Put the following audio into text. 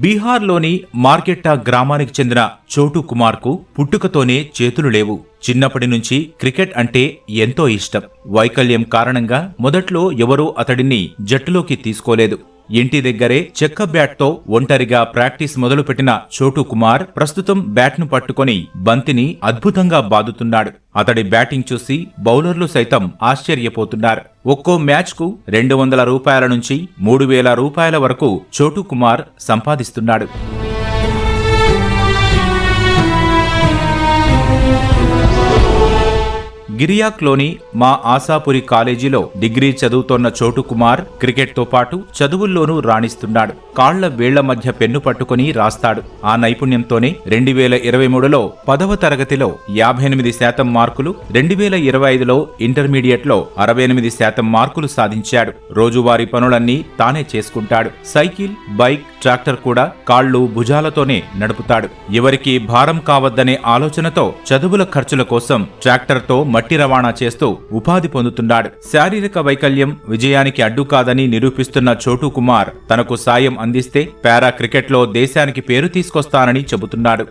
బీహార్లోని మార్కెట్టా గ్రామానికి చెందిన చోటు కుమార్కు పుట్టుకతోనే చేతులు లేవు. చిన్నప్పటి నుంచి క్రికెట్ అంటే ఎంతో ఇష్టం. వైకల్యం కారణంగా మొదట్లో ఎవరూ అతడిని జట్టులోకి తీసుకోలేదు. ఇంటి దగ్గరే చెక్క బ్యాట్తో ఒంటరిగా ప్రాక్టీస్ మొదలుపెట్టిన చోటు కుమార్ ప్రస్తుతం బ్యాట్ను పట్టుకొని బంతిని అద్భుతంగా బాదుతున్నాడు. అతడి బ్యాటింగ్ చూసి బౌలర్లు సైతం ఆశ్చర్యపోతున్నారు. ఒక్కో మ్యాచ్కు 200 రూపాయల నుంచి 3000 రూపాయల వరకు చోటు కుమార్ సంపాదిస్తున్నాడు. గిరియాక్లోని మా ఆశాపురి కాలేజీలో డిగ్రీ చదువుతోన్న చోటు కుమార్ క్రికెట్తో పాటు చదువుల్లోనూ రాణిస్తున్నాడు. కాళ్ల వేళ్ల మధ్య పెన్ను పట్టుకుని రాస్తాడు. ఆ నైపుణ్యంతోనే 2023లో 10వ తరగతిలో 58% మార్కులు, 2025లో ఇంటర్మీడియట్లో 68% మార్కులు సాధించాడు. రోజువారీ పనులన్నీ తానే చేసుకుంటాడు. సైకిల్, బైక్, ట్రాక్టర్ కూడా కాళ్లు భుజాలతోనే నడుపుతాడు. ఎవరికీ భారం కావద్దనే ఆలోచనతో చదువుల ఖర్చుల కోసం ట్రాక్టర్తో మట్టి రవాణా చేస్తూ ఉపాధి పొందుతున్నాడు. శారీరక వైకల్యం విజయానికి అడ్డు కాదని నిరూపిస్తున్న చోటు కుమార్ తనకు సాయం అందిస్తే పారా క్రికెట్లో దేశానికి పేరు తీసుకొస్తానని చెబుతున్నాడు.